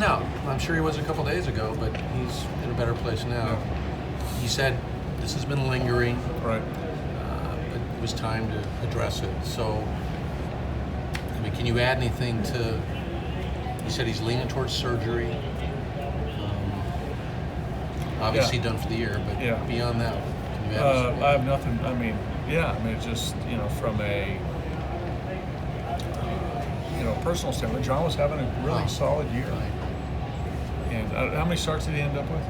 out. I'm sure he was a couple days ago, but he's in a better place now. Yeah. He said this has been lingering, Right. but it was time to address it. So, I mean, can you add anything to? He said he's leaning towards surgery. Obviously done for the year, but beyond that, can you add I have nothing. I mean, it's just from a personal standpoint, Jon was having a really solid year. Right. And how many starts did he end up with?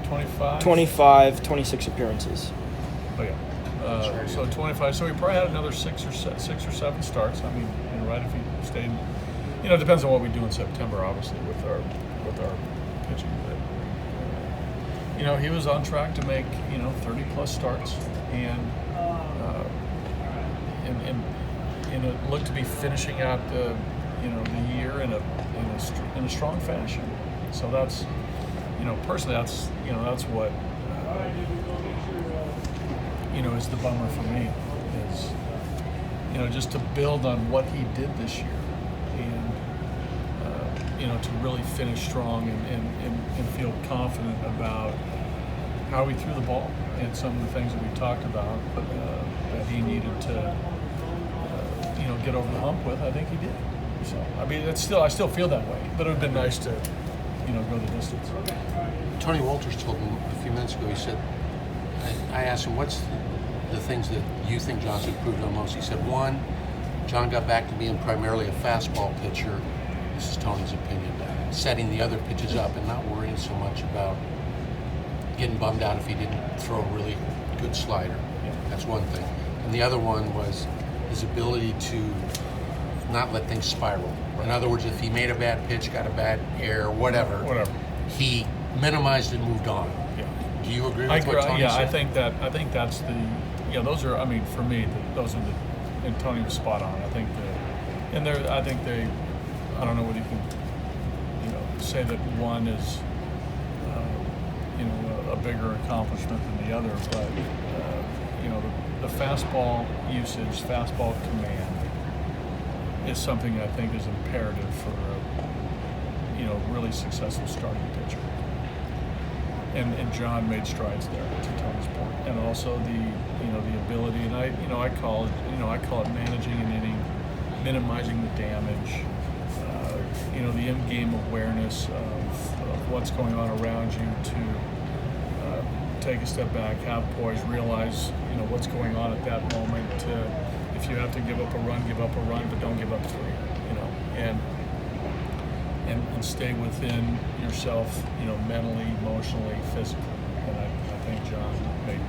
25? 25, 26 appearances. Oh, yeah. So 25. So he probably had another six or seven starts. I mean, right, if he stayed. It depends on what we do in September, obviously, with our pitching. But he was on track to make 30 plus starts, and it looked to be finishing out the year in a strong fashion. So that's personally that's what is the bummer for me is just to build on what he did this year and to really finish strong and feel confident about how he threw the ball and some of the things that we talked about that he needed to get over the hump with. I think he did. So I mean, I still feel that way, but it would have been nice to go the distance. Tony Walters told me a few minutes ago. He said, I asked him, what's the things that you think Jon's improved on most? He said, one, Jon got back to being primarily a fastball pitcher. This is Tony's opinion. Setting the other pitches up and not worrying so much about getting bummed out if he didn't throw a really good slider. Yeah. That's one thing. And the other one was his ability to not let things spiral. In other words, if he made a bad pitch, got a bad error, whatever, he minimized and moved on. Yeah. Do you agree with what Tony said? I think that's the those are, I mean, for me, those are the, and Tony was spot on. I think I don't know whether you can say that one is a bigger accomplishment than the other, but the fastball usage, fastball command is something I think is imperative for a really successful starting pitcher. And Jon made strides there, to Tony's point, and also the ability, and I call it managing an inning, minimizing the damage, the in-game awareness of what's going on around you, to take a step back, have poise, realize what's going on at that moment. If you have to give up a run, but don't give up three. And stay within yourself, mentally, emotionally, physically. And I think Jon made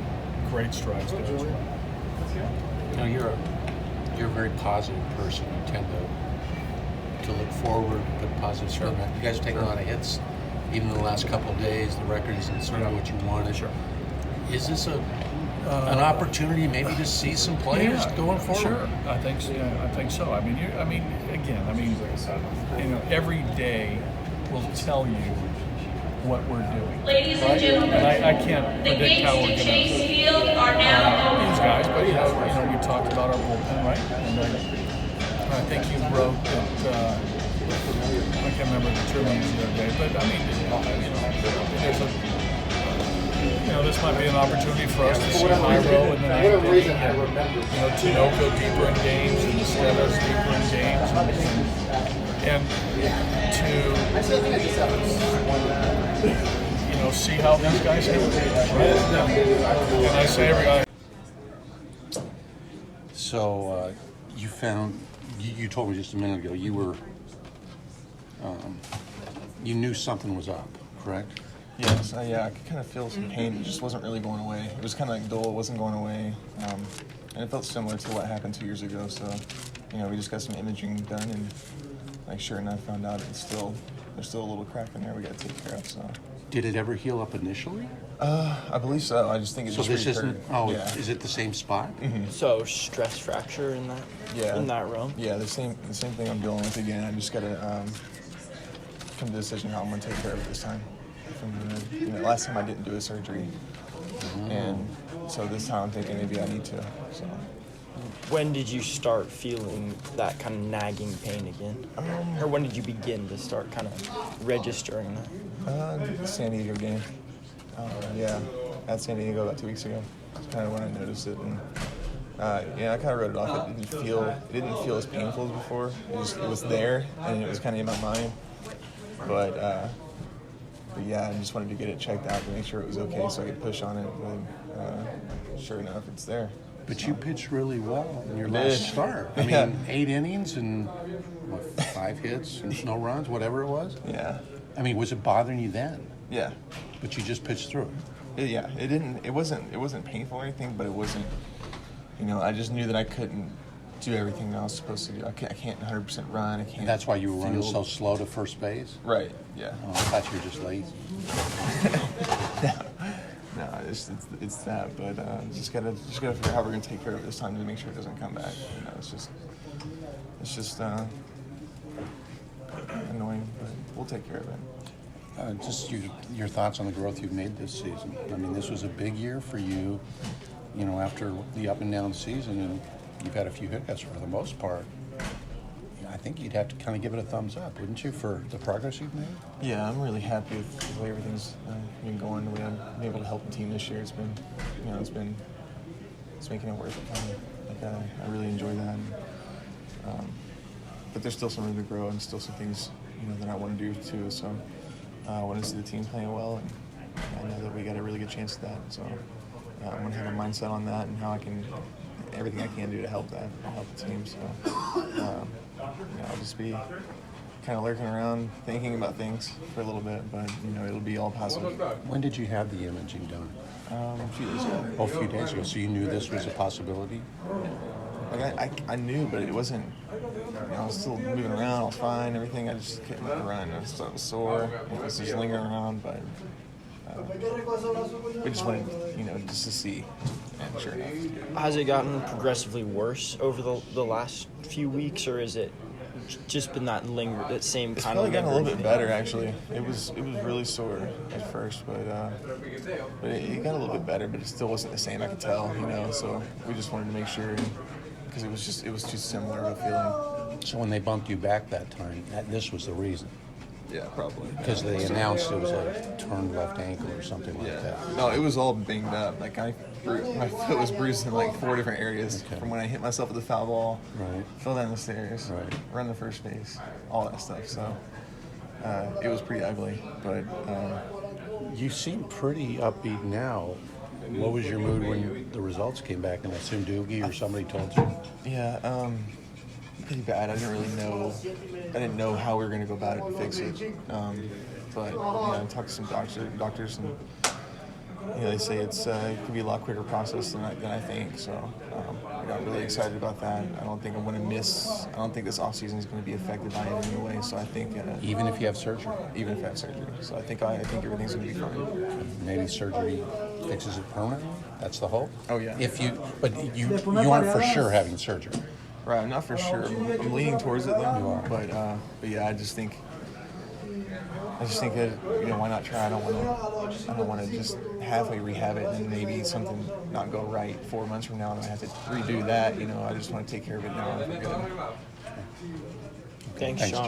great strides there as well. You're a very positive person. You tend to look forward, put positive spin. You guys have taken a lot of hits, even in the last couple of days. The record isn't sort of what you wanted. Sure. Is this an opportunity maybe to see some players going forward? Sure, I think so. Yeah, I think so. Every day will tell you what we're doing. Ladies and gentlemen, and I can't the predict gates how we're to going Chase Field are now these open. guys, but we talked about our bullpen, right? And I think you wrote that. I can't remember the terms the other day, but there's this might be an opportunity for us to see Hyro in the ninth inning, and Tinoco deeper in games, and Esteves deeper in games, and to see how these guys hit. Right? And I say every. So you found, you told me just a minute ago, you were, you knew something was up, correct? Yes, I could kind of feel some pain. It just wasn't really going away. It was kind of like dull. It wasn't going away. And it felt similar to what happened 2 years ago. So, we just got some imaging done, and sure enough, found out there's still a little crack in there we got to take care of. So. Did it ever heal up initially? I believe so. I just think it So just this recurred. isn't. Is it the same spot? Mm-hmm. So stress fracture in that realm. Yeah, the same thing I'm dealing with again. I just got to come to the decision how I'm going to take care of it this time. Last time I didn't do a surgery, and so this time I'm thinking maybe I need to. So. When did you start feeling that kind of nagging pain again? Or when did you begin to start kind of registering that? The San Diego game. Yeah, at San Diego about 2 weeks ago. That's kind of when I noticed it, and yeah, I kind of wrote it off. It didn't feel as painful as before. It was there, and it was kind of in my mind. But yeah, I just wanted to get it checked out to make sure it was okay, so I could push on it. But sure enough, it's there. But you pitched really well in your last start. I mean, Yeah. 8 innings and what, 5 hits and no runs, whatever it was. Yeah, I mean, was it bothering you then? yeah. But you just pitched through it. Yeah, it didn't. It wasn't painful or anything, but it wasn't. You know, I just knew that I couldn't do everything that I was supposed to do. I can't 100% run. I can't. And that's why you were running field. so slow to first base? Right. Yeah. Oh, I thought you were just lazy. No, it's that. But just gotta figure out how we're gonna take care of it this time to make sure it doesn't come back. You know, it's just annoying, but we'll take care of it. Just your thoughts on the growth you've made this season. I mean, this was a big year for you, you know, after the up and down season, and you've had a few hiccups for the most part. I think you'd have to kind of give it a thumbs up, wouldn't you, for the progress you've made? Yeah, I'm really happy with the way everything's been going. The way I've been able to help the team this year. It's making it worth it. I really enjoy that. But there's still some room to grow and still some things, you know, that I want to do too. So I want to see the team playing well, and I know that we got a really good chance at that. So I want to have a mindset on that and how I can, everything I can do to help that, help the team. So you know, I'll just be kind of lurking around, thinking about things for a little bit, but you know, it'll be all positive. When did you have the imaging done? A few days ago. Oh, a few days ago. So you knew this was a possibility? Like I knew, but it wasn't. You know, I was still moving around. I was fine. Everything. I just couldn't run. I was sore. It was just lingering around, but we just wanted, you know, just to see. And sure enough. Has it gotten progressively worse over the last few weeks, or is it just been that same It's kind probably of gotten a little bit lingering better, actually. It was really sore at first, but it got a little bit better, but it still wasn't the same. I could tell, you know. So we just wanted to make sure, because it was too similar of a feeling. So when they bumped you back that time, this was the reason? Yeah, probably. Because they announced it was a turned left ankle or something like that. No, it was all banged up. Like my foot was bruised in like 4 different areas from when I hit myself with the foul ball, fell down the stairs, run the first base, all that stuff. So it was pretty ugly, but you seem pretty upbeat now. What was your mood when the results came back? And I assume Doogie or somebody told you? yeah, pretty bad. I didn't know how we were going to go about it and fix it. But you know, I talked to some doctors, and you know, they say it could be a lot quicker process than I think. So I got really excited about that. I don't think this off season is going to be affected by it in any way. So I think Even if you have surgery? even if I have surgery, so I think everything's going to be fine. Maybe surgery fixes it permanently? That's the hope? Oh yeah. But you aren't for sure having surgery? Right, I'm not for sure. I'm leaning towards it though. You are. But yeah, I just think that, you know, why not try? I don't want to just halfway rehab it and maybe something not go right 4 months from now and I have to redo that. You know, I just want to take care of it now. Thanks, Jon.